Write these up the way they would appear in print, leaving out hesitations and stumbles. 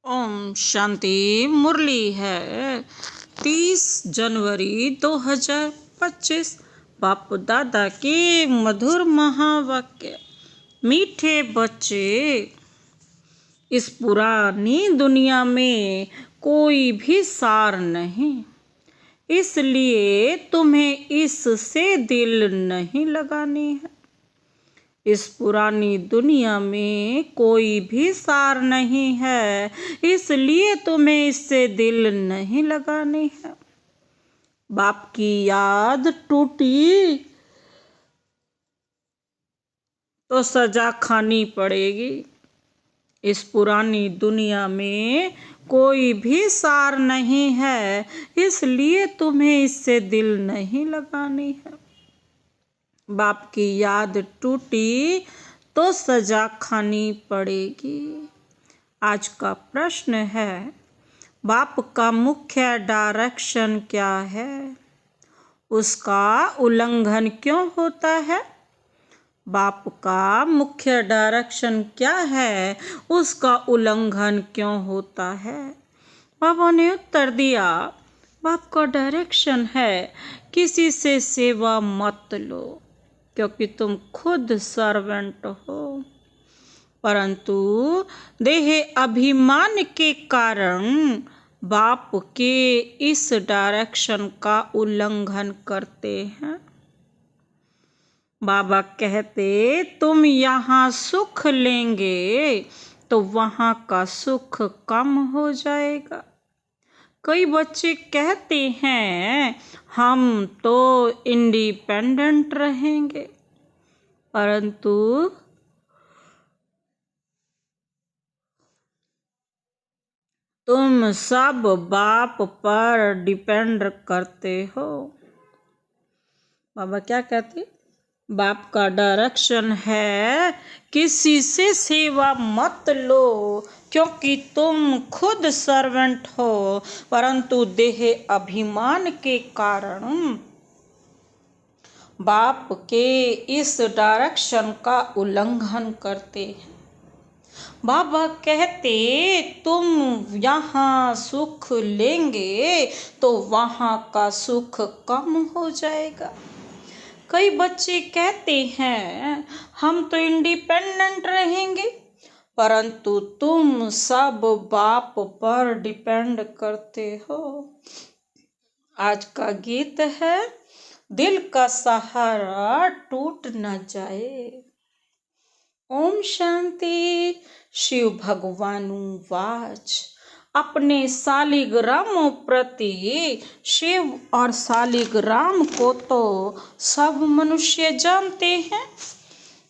ओम शांति। मुरली है 30 जनवरी 2025। बाप दादा के मधुर महावाक्य। मीठे बच्चे, इस पुरानी दुनिया में कोई भी सार नहीं, इसलिए तुम्हें इससे दिल नहीं लगानी है। इस पुरानी दुनिया में कोई भी सार नहीं है, इसलिए तुम्हें इससे दिल नहीं लगानी है। बाप की याद टूटी तो सजा खानी पड़ेगी। इस पुरानी दुनिया में कोई भी सार नहीं है, इसलिए तुम्हें इससे दिल नहीं लगानी है। बाप की याद टूटी तो सजा खानी पड़ेगी। आज का प्रश्न है, बाप का मुख्य डायरेक्शन क्या है? उसका उल्लंघन क्यों होता है? बाप का मुख्य डायरेक्शन क्या है? उसका उल्लंघन क्यों होता है? बाबा ने उत्तर दिया, बाप का डायरेक्शन है, किसी से सेवा मत लो, क्योंकि तुम खुद सर्वेंट हो, परंतु देह अभिमान के कारण बाप के इस डायरेक्शन का उल्लंघन करते हैं। बाबा कहते, तुम यहाँ सुख लेंगे तो वहाँ का सुख कम हो जाएगा। कई बच्चे कहते हैं, हम तो इंडिपेंडेंट रहेंगे, परंतु तुम सब बाप पर डिपेंड करते हो। बाबा क्या कहते? बाप का डायरेक्शन है, किसी से सेवा मत लो, क्योंकि तुम खुद सर्वेंट हो, परंतु देह अभिमान के कारण बाप के इस डायरेक्शन का उल्लंघन करते हैं। बाबा कहते, तुम यहाँ सुख लेंगे तो वहाँ का सुख कम हो जाएगा। कई बच्चे कहते हैं, हम तो इंडिपेंडेंट रहेंगे, परंतु तुम सब बाप पर डिपेंड करते हो। आज का गीत है, दिल का सहारा टूट न जाए। ओम शांति। शिव भगवानु वाच। अपने सालिग्रामों प्रति शिव और सालिग्राम को तो सब मनुष्य जानते हैं,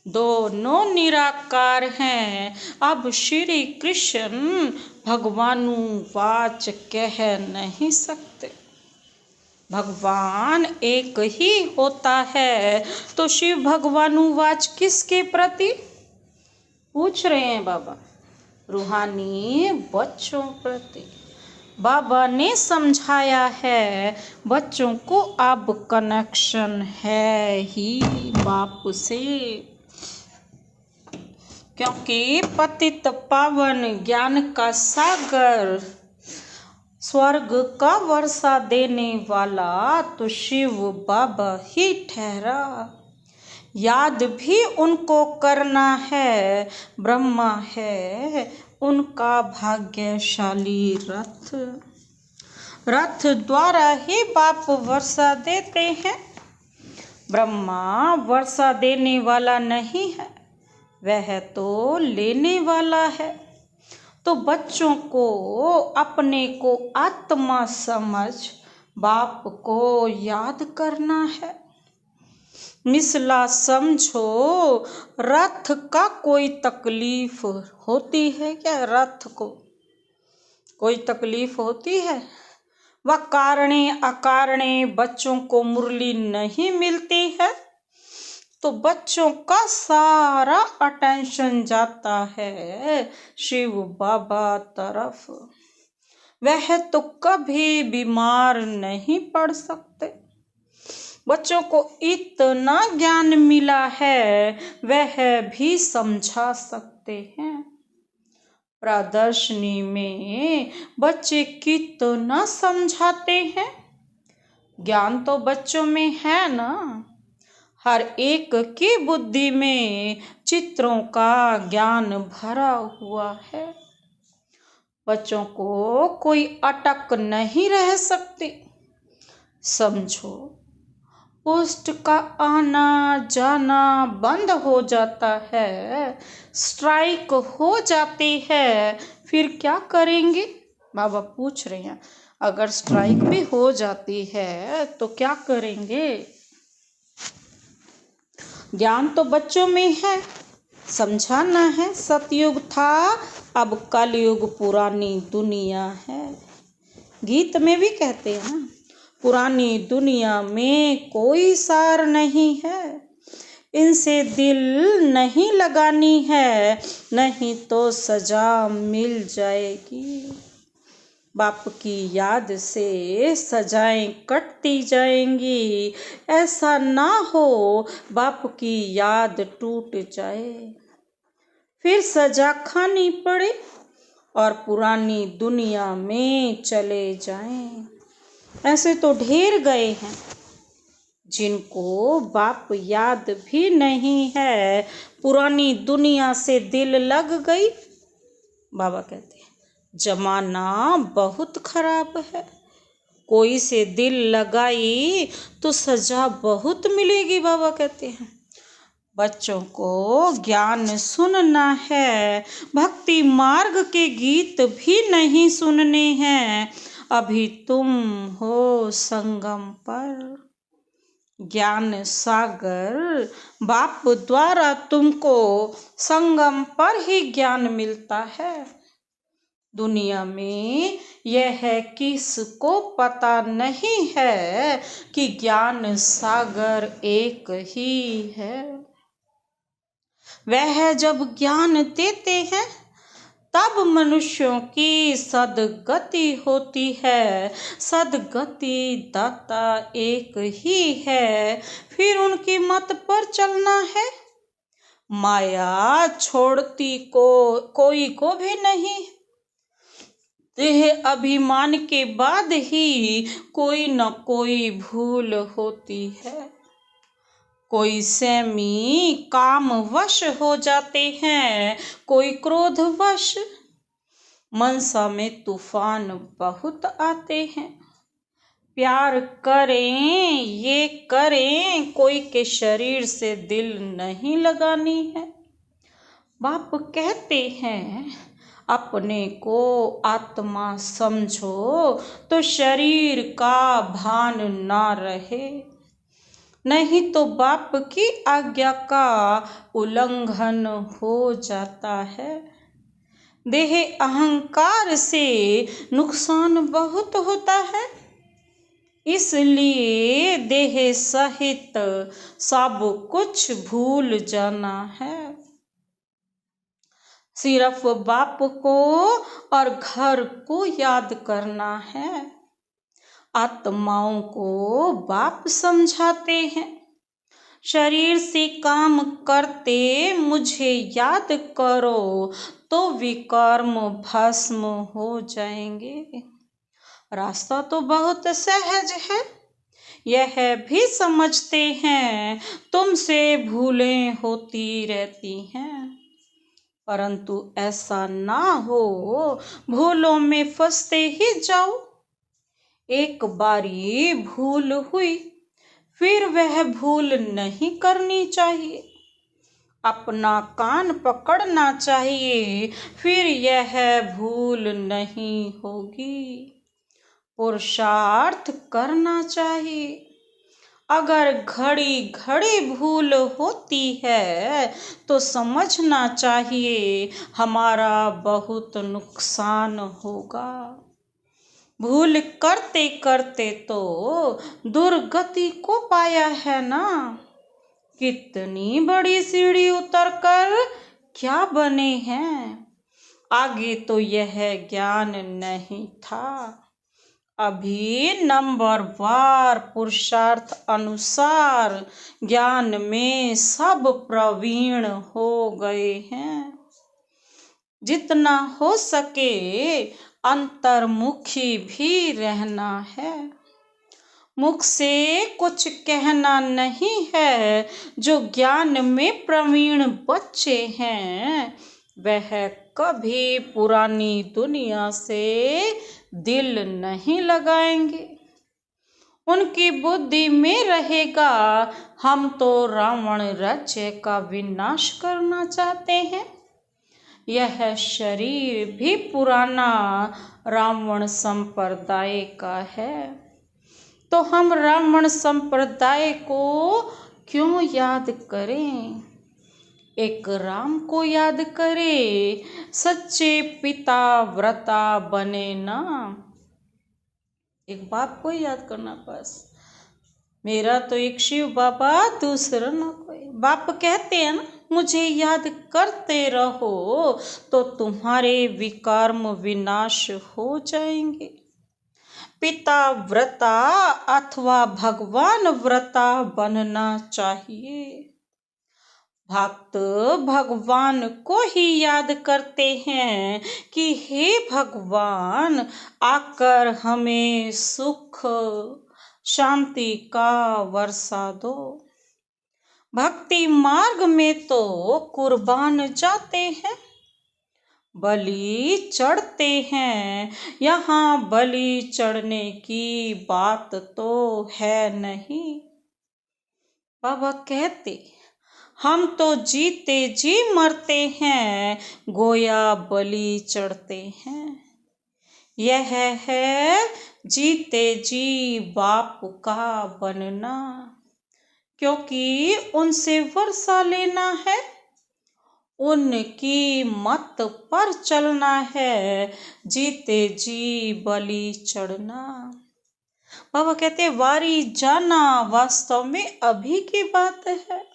दोनों निराकार हैं। अब श्री कृष्ण भगवानु वाच कह नहीं सकते। भगवान एक ही होता है, तो शिव भगवानु वाच किसके प्रति पूछ रहे हैं बाबा? रूहानी बच्चों प्रति। बाबा ने समझाया है, बच्चों को अब कनेक्शन है ही बाप से, क्योंकि पतित पावन ज्ञान का सागर स्वर्ग का वर्षा देने वाला तो शिव बाबा ही ठहरा। याद भी उनको करना है, ब्रह्मा है उनका भाग्यशाली रथ। रथ द्वारा ही बाप वर्षा देते हैं। ब्रह्मा वर्षा देने वाला नहीं है, वह तो लेने वाला है। तो बच्चों को अपने को आत्मा समझ बाप को याद करना है। मिसला समझो, रथ का कोई तकलीफ होती है क्या? रथ को कोई तकलीफ होती है? वह कारणे अकारणे बच्चों को मुरली नहीं मिलती है, तो बच्चों का सारा अटेंशन जाता है शिव बाबा तरफ। वह तो कभी बीमार नहीं पड़ सकते। बच्चों को इतना ज्ञान मिला है, वह भी समझा सकते हैं। प्रदर्शनी में बच्चे कितना समझाते हैं। ज्ञान तो बच्चों में है ना, हर एक की बुद्धि में चित्रों का ज्ञान भरा हुआ है। बच्चों को कोई अटक नहीं रह सकती। समझो, पोस्ट का आना जाना बंद हो जाता है, स्ट्राइक हो जाती है, फिर क्या करेंगे? बाबा पूछ रहे हैं, अगर स्ट्राइक भी हो जाती है तो क्या करेंगे? ज्ञान तो बच्चों में है, समझाना है। सतयुग था, अब कलयुग पुरानी दुनिया है। गीत में भी कहते हैं ना, पुरानी दुनिया में कोई सार नहीं है, इनसे दिल नहीं लगानी है, नहीं तो सजा मिल जाएगी। बाप की याद से सजाएं कटती जाएंगी, ऐसा ना हो बाप की याद टूट जाए, फिर सजा खानी पड़े और पुरानी दुनिया में चले जाएं। ऐसे तो ढेर गए हैं जिनको बाप याद भी नहीं है, पुरानी दुनिया से दिल लग गई। बाबा कहते हैं, जमाना बहुत खराब है, कोई से दिल लगाई तो सजा बहुत मिलेगी। बाबा कहते हैं, बच्चों को ज्ञान सुनना है, भक्ति मार्ग के गीत भी नहीं सुनने हैं। अभी तुम हो संगम पर, ज्ञान सागर बाप द्वारा तुमको संगम पर ही ज्ञान मिलता है। दुनिया में यह किसको पता नहीं है कि ज्ञान सागर एक ही है। वह जब ज्ञान देते हैं तब मनुष्यों की सदगति होती है। सदगति दाता एक ही है, फिर उनकी मत पर चलना है। माया छोड़ती कोई को भी नहीं, देह अभिमान के बाद ही कोई न कोई भूल होती है। कोई सेमी काम वश हो जाते हैं, कोई क्रोध वश। मनसा में तूफान बहुत आते हैं, प्यार करें ये करें, कोई के शरीर से दिल नहीं लगानी है। बाप कहते हैं, अपने को आत्मा समझो तो शरीर का भान ना रहे, नहीं तो बाप की आज्ञा का उल्लंघन हो जाता है। देह अहंकार से नुकसान बहुत होता है, इसलिए देह सहित सब कुछ भूल जाना है। सिर्फ बाप को और घर को याद करना है। आत्माओं को बाप समझाते हैं, शरीर से काम करते मुझे याद करो तो विकर्म भस्म हो जाएंगे। रास्ता तो बहुत सहज है, यह भी समझते हैं तुमसे भूलें होती रहती हैं, परंतु ऐसा ना हो भूलों में फंसते ही जाओ। एक बारी भूल हुई, फिर वह भूल नहीं करनी चाहिए। अपना कान पकड़ना चाहिए, फिर यह भूल नहीं होगी। पुरुषार्थ करना चाहिए, अगर घड़ी घड़ी भूल होती है तो समझना चाहिए हमारा बहुत नुकसान होगा। भूल करते करते तो दुर्गति को पाया है ना, कितनी बड़ी सीढ़ी उतरकर क्या बने हैं। आगे तो यह ज्ञान नहीं था, अभी नंबरवार पुरुषार्थ अनुसार ज्ञान में सब प्रवीण हो गए हैं। जितना हो सके अंतर्मुखी भी रहना है। मुख से कुछ कहना नहीं है, जो ज्ञान में प्रवीण बच्चे हैं वह कभी पुरानी दुनिया से दिल नहीं लगाएंगे। उनकी बुद्धि में रहेगा हम तो रावण राज्य का विनाश करना चाहते हैं। यह शरीर भी पुराना रावण संप्रदाय का है, तो हम रावण संप्रदाय को क्यों याद करें। एक राम को याद करें, सच्चे पिता व्रता बने ना। एक बाप को याद करना बस। मेरा तो एक शिव बाबा, दूसरा ना कोई। बाप कहते हैं ना, मुझे याद करते रहो तो तुम्हारे विकर्म विनाश हो जाएंगे। पिता व्रता अथवा भगवान व्रता बनना चाहिए। भक्त भगवान को ही याद करते हैं कि हे भगवान, आकर हमें सुख शांति का वर्षा दो। भक्ति मार्ग में तो कुर्बान जाते हैं, बलि चढ़ते हैं। यहाँ बलि चढ़ने की बात तो है नहीं। बाबा कहते हम तो जीते जी मरते हैं, गोया बलि चढ़ते हैं। यह है जीते जी बाप का बनना, क्योंकि उनसे वर्षा लेना है, उनकी मत पर चलना है, जीते जी बलि चढ़ना। बाबा कहते वारी जाना वास्तव में अभी की बात है।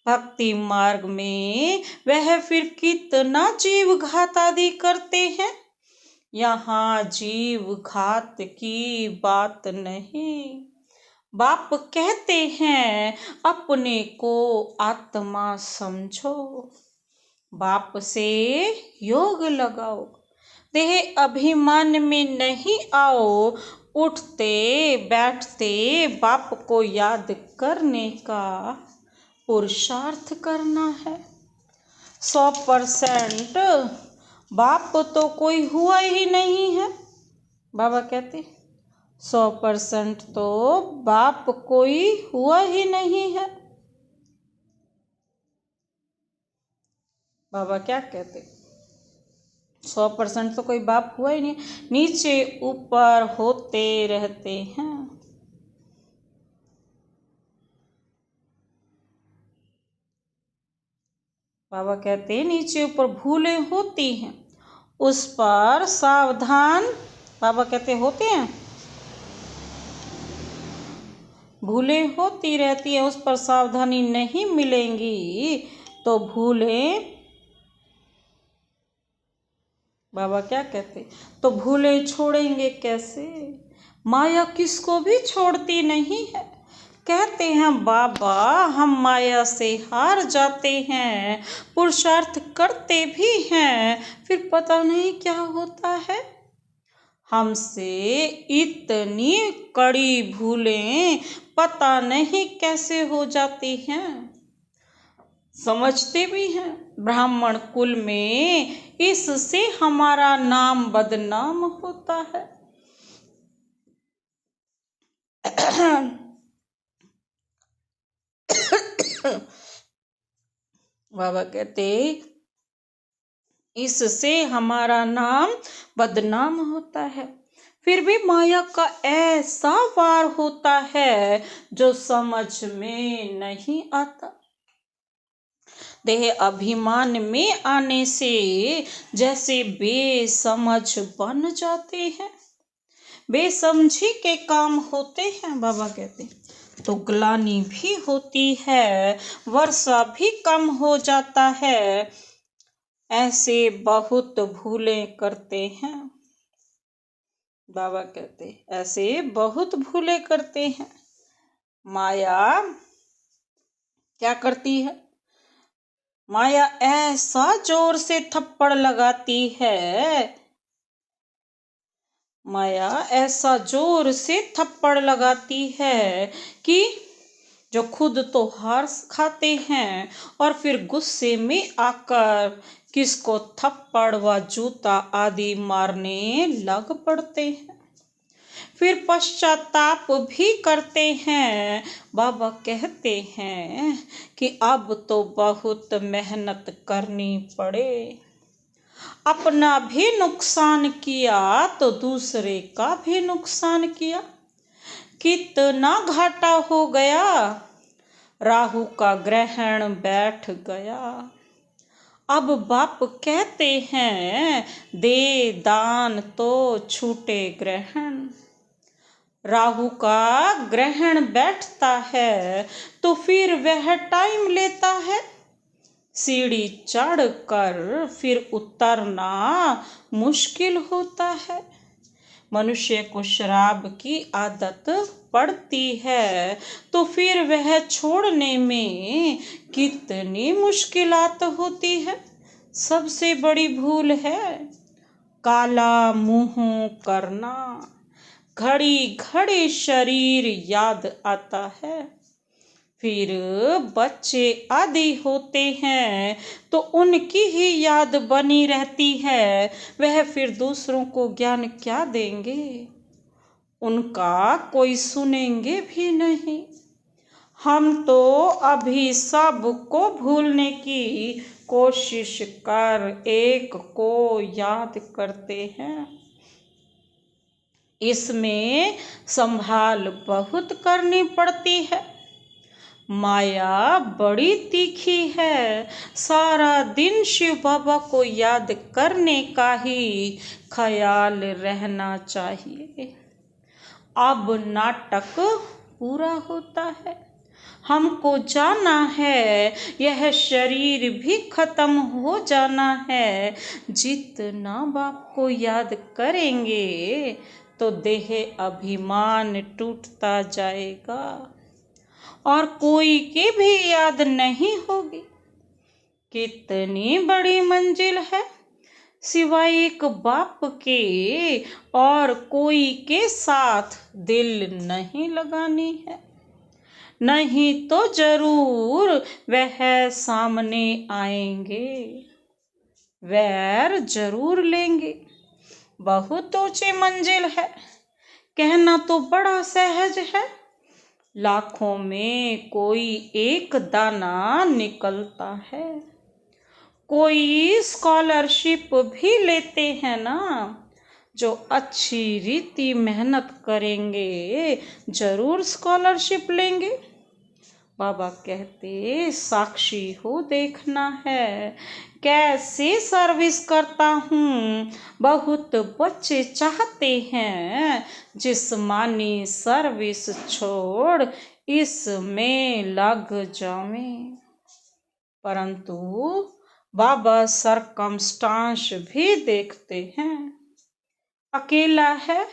भक्ति मार्ग में वह फिर कितना जीव घात आदि करते हैं। यहाँ जीव घात की बात नहीं। बाप कहते हैं अपने को आत्मा समझो, बाप से योग लगाओ, देह अभिमान में नहीं आओ। उठते बैठते बाप को याद करने का पुरुषार्थ करना है। 100% बाप तो कोई हुआ ही नहीं है। बाबा कहते 100% तो बाप कोई हुआ ही नहीं है। बाबा क्या कहते 100% तो कोई बाप हुआ ही नहीं, नीचे ऊपर होते रहते हैं। बाबा कहते हैं नीचे ऊपर भूलें होती हैं, उस पर सावधान। बाबा कहते होते हैं भूलें होती रहती है, उस पर सावधानी नहीं मिलेंगी तो भूलें। बाबा क्या कहते तो भूलें छोड़ेंगे कैसे। माया किसको भी छोड़ती नहीं है। कहते हैं बाबा हम माया से हार जाते हैं, पुरुषार्थ करते भी हैं, फिर पता नहीं क्या होता है। हमसे इतनी कड़ी भूलें पता नहीं कैसे हो जाती हैं। समझते भी हैं ब्राह्मण कुल में इससे हमारा नाम बदनाम होता है। बाबा कहते इससे हमारा नाम बदनाम होता है। फिर भी माया का ऐसा वार होता है जो समझ में नहीं आता। देह अभिमान में आने से जैसे बेसमझ बन जाते हैं, बेसमझी के काम होते हैं। बाबा कहते तो ग्लानि भी होती है, वर्षा भी कम हो जाता है। ऐसे बहुत भूलें करते हैं। बाबा कहते ऐसे बहुत भूलें करते हैं। माया क्या करती है, माया ऐसा जोर से थप्पड़ लगाती है, माया ऐसा जोर से थप्पड़ लगाती है कि जो खुद तो हार खाते हैं और फिर गुस्से में आकर किसको थप्पड़ व जूता आदि मारने लग पड़ते हैं। फिर पश्चाताप भी करते हैं। बाबा कहते हैं कि अब तो बहुत मेहनत करनी पड़े, अपना भी नुकसान किया तो दूसरे का भी नुकसान किया, कितना घाटा हो गया, राहु का ग्रहण बैठ गया। अब बाप कहते हैं दे दान तो छूटे ग्रहण। राहु का ग्रहण बैठता है तो फिर वह टाइम लेता है, सीढ़ी चढ़कर फिर उतरना मुश्किल होता है। मनुष्य को शराब की आदत पड़ती है तो फिर वह छोड़ने में कितनी मुश्किलात होती है। सबसे बड़ी भूल है काला मुंह करना, घड़ी घड़ी शरीर याद आता है। फिर बच्चे आदि होते हैं तो उनकी ही याद बनी रहती है, वह फिर दूसरों को ज्ञान क्या देंगे, उनका कोई सुनेंगे भी नहीं। हम तो अभी सबको भूलने की कोशिश कर एक को याद करते हैं। इसमें संभाल बहुत करनी पड़ती है। माया बड़ी तीखी है, सारा दिन शिव बाबा को याद करने का ही ख्याल रहना चाहिए। अब नाटक पूरा होता है, हमको जाना है, यह शरीर भी खत्म हो जाना है। जितना बाप को याद करेंगे तो देह अभिमान टूटता जाएगा और कोई की भी याद नहीं होगी। कितनी बड़ी मंजिल है, सिवाय एक बाप के और कोई के साथ दिल नहीं लगानी है, नहीं तो जरूर वह सामने आएंगे, वैर जरूर लेंगे। बहुत ऊंची मंजिल है, कहना तो बड़ा सहज है, लाखों में कोई एक दाना निकलता है। कोई स्कॉलरशिप भी लेते हैं ना, जो अच्छी रीति मेहनत करेंगे जरूर स्कॉलरशिप लेंगे। बाबा कहते साक्षी हो देखना है, कैसे सर्विस करता हूँ। बहुत बच्चे चाहते हैं जिस्मानी सर्विस छोड़ इसमें लग जावें, परंतु बाबा सरकमस्टांस भी देखते हैं। अकेला है,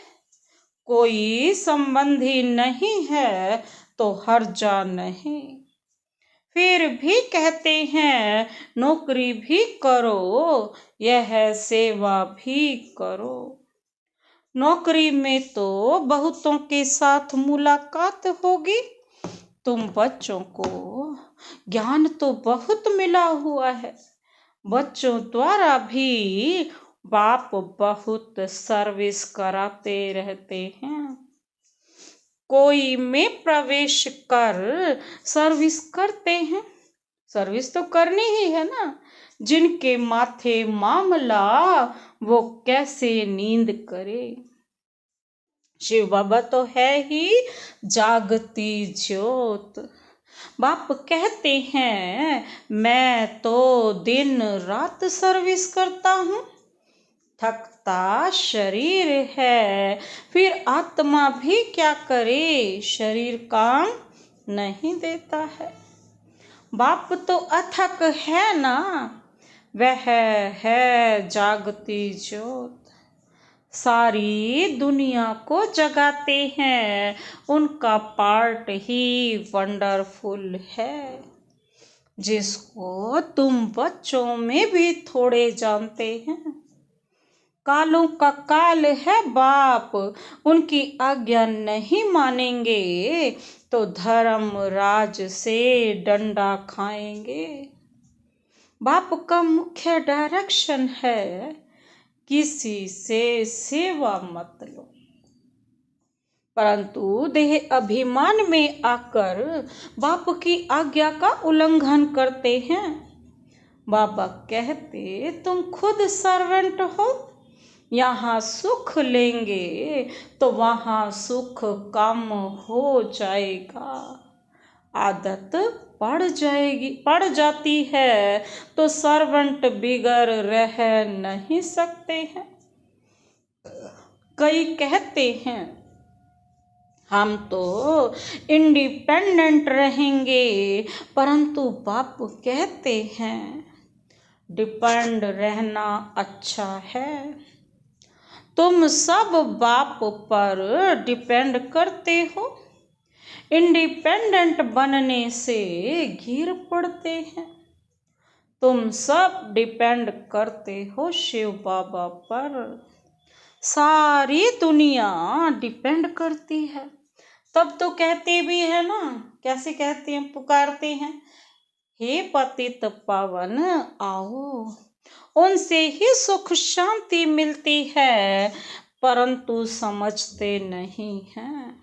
कोई संबंधी नहीं है तो हर्जा नहीं। फिर भी कहते हैं नौकरी भी करो, यह सेवा भी करो। नौकरी में तो बहुतों के साथ मुलाकात होगी। तुम बच्चों को ज्ञान तो बहुत मिला हुआ है, बच्चों द्वारा भी बाप बहुत सर्विस कराते रहते हैं। कोई में प्रवेश कर सर्विस करते हैं, सर्विस तो करनी ही है ना। जिनके माथे मामला वो कैसे नींद करे। शिव बाबा तो है ही जागती ज्योत। बाप कहते हैं मैं तो दिन रात सर्विस करता हूँ, थकता शरीर है, फिर आत्मा भी क्या करे, शरीर काम नहीं देता है। बाप तो अथक है ना, वह है जागती ज्योत, सारी दुनिया को जगाते हैं, उनका पार्ट ही वंडरफुल है। जिसको तुम बच्चों में भी थोड़े जानते हैं। कालों का काल है बाप, उनकी आज्ञा नहीं मानेंगे तो धर्म राज से डंडा खाएंगे। बाप का मुख्य डायरेक्शन है, किसी से सेवा मत लो। परंतु देह अभिमान में आकर बाप की आज्ञा का उल्लंघन करते हैं। बाबा कहते तुम खुद सर्वेंट हो, यहाँ सुख लेंगे तो वहाँ सुख कम हो जाएगा। आदत पड़ जाती है तो सर्वेंट बिगड़ रह नहीं सकते हैं। कई कहते हैं हम तो इंडिपेंडेंट रहेंगे, परंतु बाप कहते हैं डिपेंड रहना अच्छा है। तुम सब बाप पर डिपेंड करते हो, इंडिपेंडेंट बनने से गिर पड़ते हैं। तुम सब डिपेंड करते हो शिव बाबा पर, सारी दुनिया डिपेंड करती है। तब तो कहते भी है ना, कैसे कहते हैं, पुकारते हैं हे पतित पावन आओ। उनसे ही सुख शांति मिलती है, परंतु समझते नहीं हैं।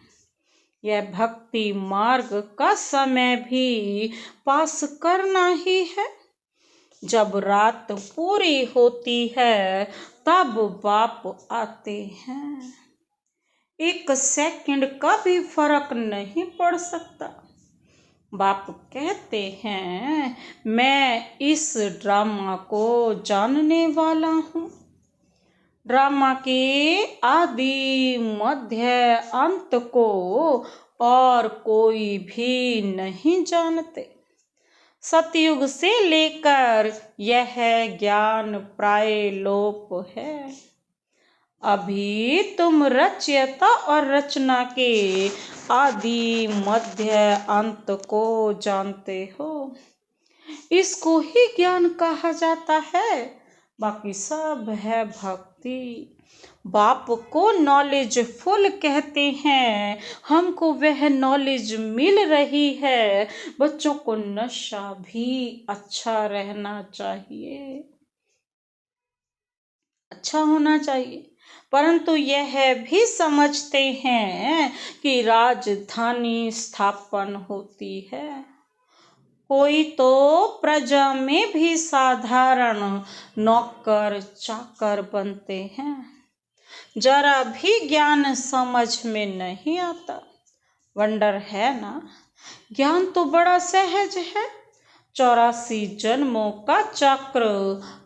यह भक्ति मार्ग का समय भी पास करना ही है। जब रात पूरी होती है तब बाप आते हैं। 1 सेकंड का भी फर्क नहीं पड़ सकता। बाप कहते हैं मैं इस ड्रामा को जानने वाला हूँ। ड्रामा के आदि मध्य अंत को और कोई भी नहीं जानते। सतयुग से लेकर यह ज्ञान प्राय लोप है। अभी तुम रचयिता और रचना के आदि मध्य अंत को जानते हो। इसको ही ज्ञान कहा जाता है, बाकी सब है भक्ति। बाप को नॉलेजफुल कहते हैं, हमको वह नॉलेज मिल रही है। बच्चों को नशा भी अच्छा रहना चाहिए, अच्छा होना चाहिए, परंतु यह भी समझते हैं कि राजधानी स्थापन होती है। कोई तो प्रजा में भी साधारण नौकर चाकर बनते हैं। जरा भी ज्ञान समझ में नहीं आता। वंडर है ना, ज्ञान तो बड़ा सहज है। 84 जन्मों का चक्र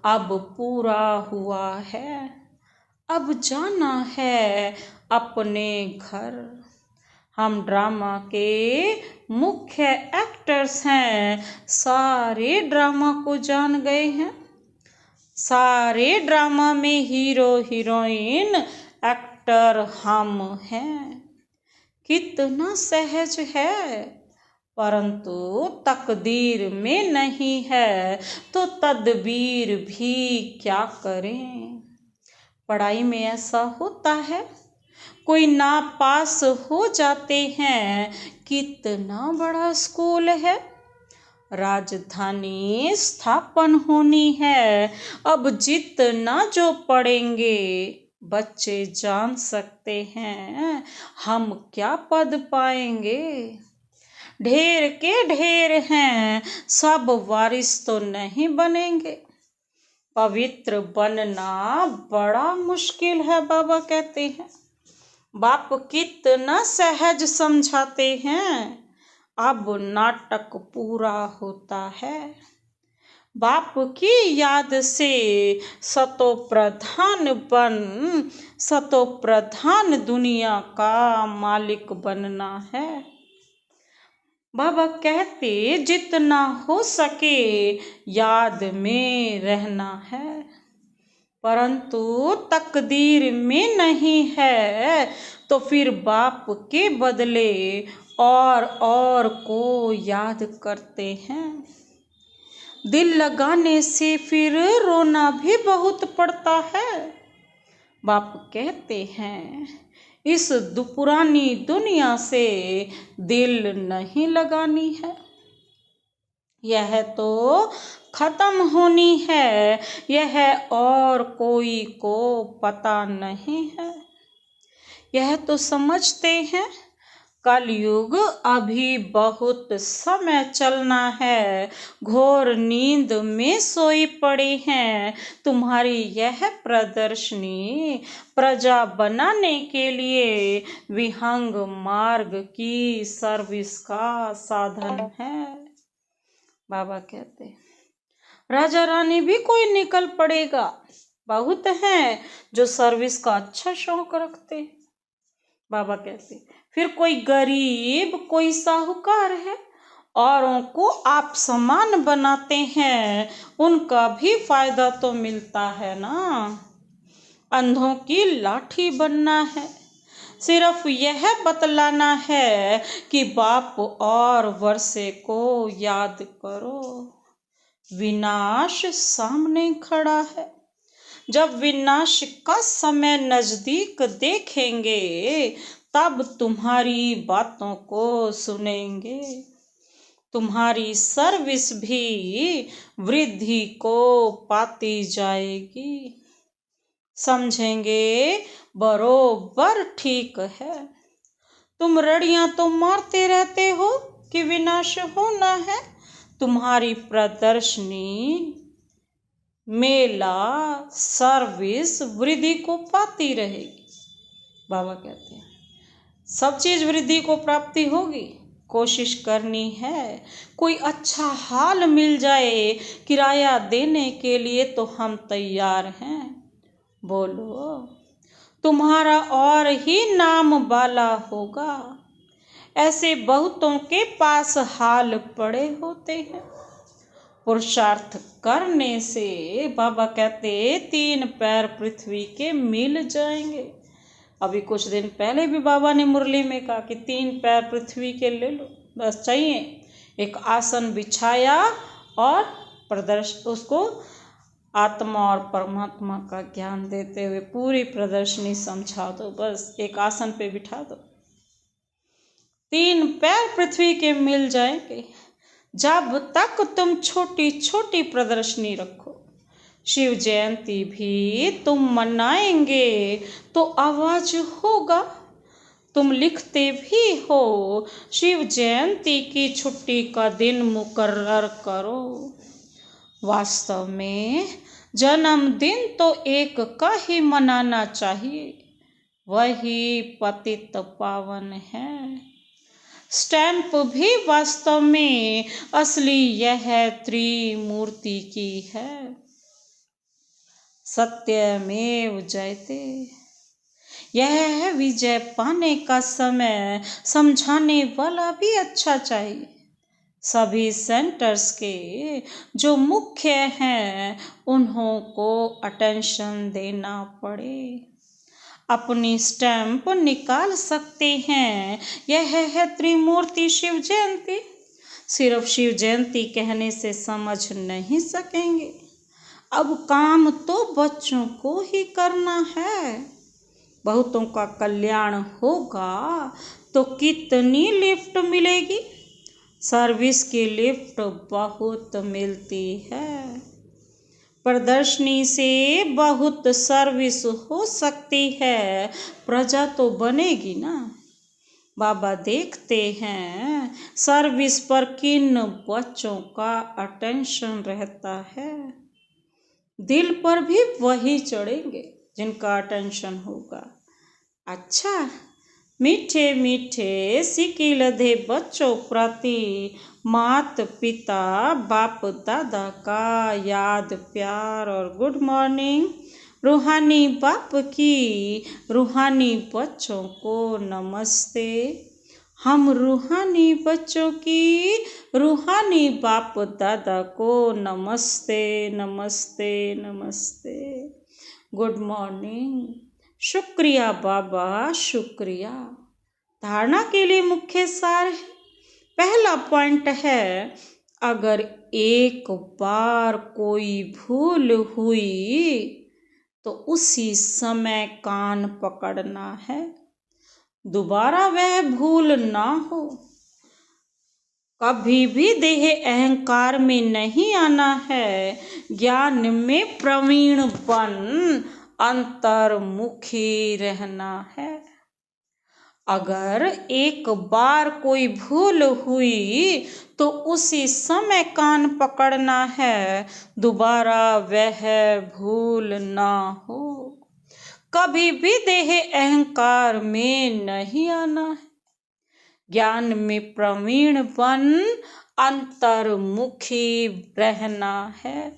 अब पूरा हुआ है। अब जाना है अपने घर। हम ड्रामा के मुख्य एक्टर्स हैं, सारे ड्रामा को जान गए हैं। सारे ड्रामा में हीरो हीरोइन एक्टर हम हैं। कितना सहज है, परंतु तकदीर में नहीं है तो तदबीर भी क्या करें। पढ़ाई में ऐसा होता है, कोई ना पास हो जाते हैं। कितना बड़ा स्कूल है, राजधानी स्थापन होनी है। अब जितना जो पढ़ेंगे बच्चे जान सकते हैं हम क्या पद पाएंगे। ढेर के ढेर हैं, सब वारिस तो नहीं बनेंगे। पवित्र बनना बड़ा मुश्किल है, बाबा कहते हैं। बाप कितना सहज समझाते हैं। अब नाटक पूरा होता है। बाप की याद से सतोप्रधान दुनिया का मालिक बनना है। बाबा कहते जितना हो सके याद में रहना है, परंतु तकदीर में नहीं है तो फिर बाप के बदले और को याद करते हैं। दिल लगाने से फिर रोना भी बहुत पड़ता है। बाप कहते हैं इस पुरानी दुनिया से दिल नहीं लगानी है, यह तो खत्म होनी है, यह और कोई को पता नहीं है। यह तो समझते हैं कलयुग अभी बहुत समय चलना है, घोर नींद में सोई पड़े हैं। तुम्हारी यह प्रदर्शनी प्रजा बनाने के लिए विहंग मार्ग की सर्विस का साधन है। बाबा कहते राजा रानी भी कोई निकल पड़ेगा, बहुत हैं जो सर्विस का अच्छा शौक रखते। बाबा कहते फिर कोई गरीब कोई साहूकार है, औरों को आप समान बनाते हैं, उनका भी फायदा तो मिलता है ना। अंधों की लाठी बनना है, सिर्फ यह बतलाना है कि बाप और वर्षे को याद करो। विनाश सामने खड़ा है, जब विनाश का समय नजदीक देखेंगे तब तुम्हारी बातों को सुनेंगे। तुम्हारी सर्विस भी वृद्धि को पाती जाएगी, समझेंगे बरोबर ठीक है। तुम रड़ियां तो मारते रहते हो कि विनाश होना है, तुम्हारी प्रदर्शनी मेला सर्विस वृद्धि को पाती रहेगी। बाबा कहते हैं सब चीज वृद्धि को प्राप्ति होगी, कोशिश करनी है। कोई अच्छा हाल मिल जाए किराया देने के लिए तो हम तैयार हैं। बोलो तुम्हारा और ही नाम वाला होगा। ऐसे बहुतों के पास हाल पड़े होते हैं। पुरुषार्थ करने से बाबा कहते 3 पैर पृथ्वी के मिल जाएंगे। अभी कुछ दिन पहले भी बाबा ने मुरली में कहा कि 3 पैर पृथ्वी के ले लो, बस चाहिए एक आसन बिछाया और प्रदर्शन उसको आत्मा और परमात्मा का ज्ञान देते हुए पूरी प्रदर्शनी समझा दो, बस एक आसन पे बिठा दो, 3 पैर पृथ्वी के मिल जाएंगे। जब तक तुम छोटी छोटी प्रदर्शनी रखो, शिव जयंती भी तुम मनाएंगे तो आवाज होगा। तुम लिखते भी हो शिव जयंती की छुट्टी का दिन मुकर्रर करो। वास्तव में जन्मदिन तो एक का ही मनाना चाहिए, वही पतित पावन है। स्टैंप भी वास्तव में असली यह त्रिमूर्ति की है। सत्यमेव जयते, यह विजय पाने का समय समझाने वाला भी अच्छा चाहिए। सभी सेंटर्स के जो मुख्य हैं उन्हों को अटेंशन देना पड़े। अपनी स्टैंप निकाल सकते हैं, यह है त्रिमूर्ति शिव जयंती। सिर्फ शिव जयंती कहने से समझ नहीं सकेंगे, अब काम तो बच्चों को ही करना है। बहुतों का कल्याण होगा तो कितनी लिफ्ट मिलेगी। सर्विस की लिफ्ट बहुत मिलती है। प्रदर्शनी से बहुत सर्विस हो सकती है, प्रजा तो बनेगी ना। बाबा देखते हैं सर्विस पर किन बच्चों का अटेंशन रहता है। दिल पर भी वही चढ़ेंगे जिनका अटेंशन होगा। अच्छा, मीठे मीठे सिकिलधे बच्चों प्रति मात पिता बाप दादा का याद प्यार और गुड मॉर्निंग। रूहानी बाप की रूहानी बच्चों को नमस्ते। हम रूहानी बच्चों की रूहानी बाप दादा को नमस्ते नमस्ते नमस्ते। Good morning. शुक्रिया बाबा, शुक्रिया। धारणा के लिए मुख्य सार है। पहला पॉइंट है, अगर एक बार कोई भूल हुई तो उसी समय कान पकड़ना है, दोबारा वह भूल ना हो। कभी भी देह अहंकार में नहीं आना है, ज्ञान में प्रवीण बन अंतर्मुखी रहना है। अगर एक बार कोई भूल हुई तो उसी समय कान पकड़ना है, दोबारा वह भूल ना हो। कभी भी देह अहंकार में नहीं आना है, ज्ञान में प्रवीण बन अंतर्मुखी रहना है।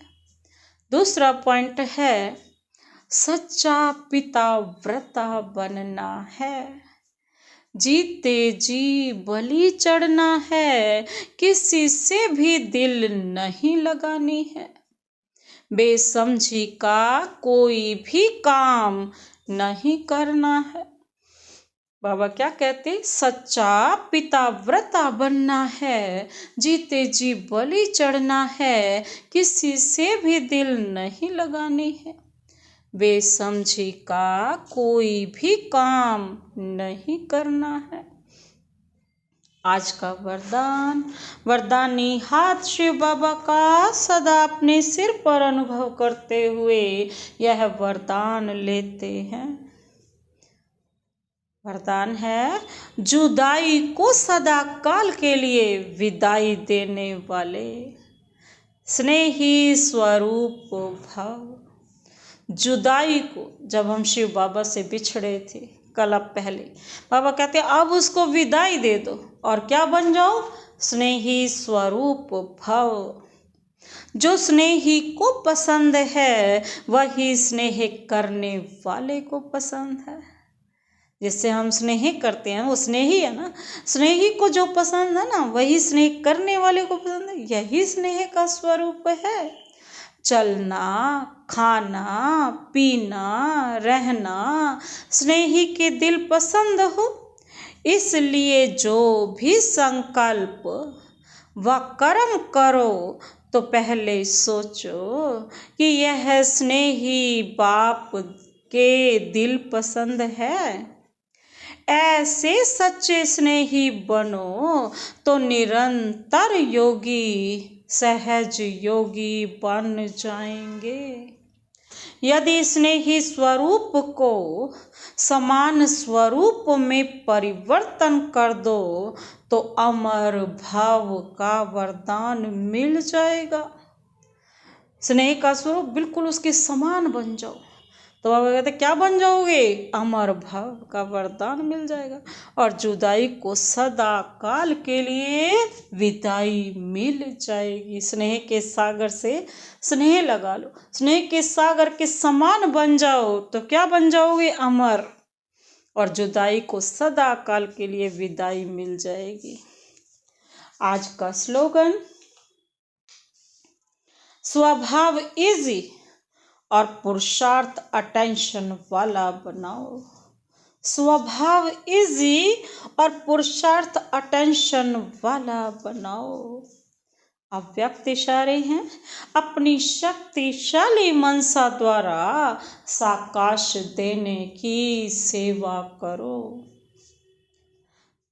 दूसरा पॉइंट है, सच्चा पिताव्रता बनना है। जीते जी बलि चढ़ना है, किसी से भी दिल नहीं लगानी है। बेसमझी का कोई भी काम नहीं करना है। बाबा क्या कहते, सच्चा पिताव्रता बनना है, जीते जी बलि चढ़ना है, किसी से भी दिल नहीं लगानी है। बेसमझी का कोई भी काम नहीं करना है। आज का वरदान, वरदानी हाथ शिव बाबा का सदा अपने सिर पर अनुभव करते हुए यह वरदान लेते हैं। वरदान है, जुदाई को सदा काल के लिए विदाई देने वाले स्नेही स्वरूप भव। जुदाई को, जब हम शिव बाबा से बिछड़े थे कल पहले, बाबा कहते अब उसको विदाई दे दो और क्या बन जाओ, स्नेही स्वरूप भव। जो स्नेही को पसंद है वही स्नेह करने वाले को पसंद है। जिससे हम स्नेह करते हैं वो स्नेही है ना, स्नेही को जो पसंद है ना वही स्नेह करने वाले को पसंद है। यही स्नेह का स्वरूप है। चलना, खाना, पीना, रहना स्नेही के दिल पसंद हो, इसलिए जो भी संकल्प व कर्म करो तो पहले सोचो कि यह स्नेही बाप के दिल पसंद है। ऐसे सच्चे स्नेही बनो तो निरंतर योगी, सहज योगी बन जाएंगे। यदि स्नेही स्वरूप को समान स्वरूप में परिवर्तन कर दो तो अमर भाव का वरदान मिल जाएगा। स्नेह का स्वरूप बिल्कुल उसके समान बन जाओ तो बाबा कहते क्या बन जाओगे, अमर भाव का वरदान मिल जाएगा और जुदाई को सदा काल के लिए विदाई मिल जाएगी। स्नेह के सागर से स्नेह लगा लो, स्नेह के सागर के समान बन जाओ तो क्या बन जाओगे, अमर, और जुदाई को सदा काल के लिए विदाई मिल जाएगी। आज का स्लोगन, स्वभाव इजी और पुरुषार्थ अटेंशन वाला बनाओ। स्वभाव इजी और पुरुषार्थ अटेंशन वाला बनाओ। अव्यक्त इशारे हैं, अपनी शक्तिशाली मनसा द्वारा साकाश देने की सेवा करो।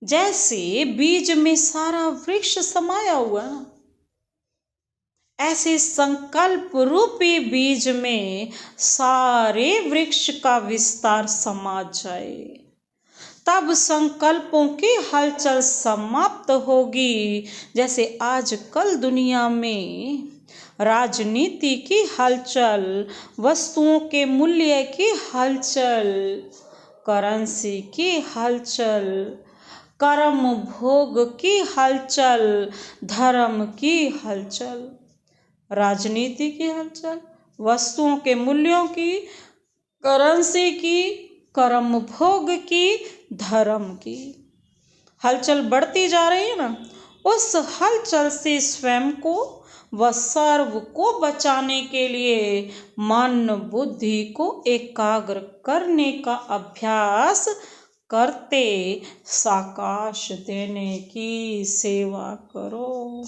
जैसे बीज में सारा वृक्ष समाया हुआ, ऐसे संकल्प रूपी बीज में सारे वृक्ष का विस्तार समा जाए, तब संकल्पों की हलचल समाप्त होगी। जैसे आजकल दुनिया में राजनीति की हलचल, वस्तुओं के मूल्य की हलचल, करेंसी की हलचल, कर्म भोग की हलचल, धर्म की हलचल, राजनीति की हलचल, वस्तुओं के मूल्यों की, करेंसी की, कर्म भोग की, धर्म की हलचल बढ़ती जा रही है ना। उस हलचल से स्वयं को व सर्व को बचाने के लिए मन बुद्धि को एकाग्र करने का अभ्यास करते साकाश देने की सेवा करो।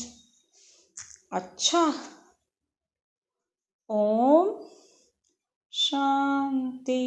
अच्छा, ओम शांति।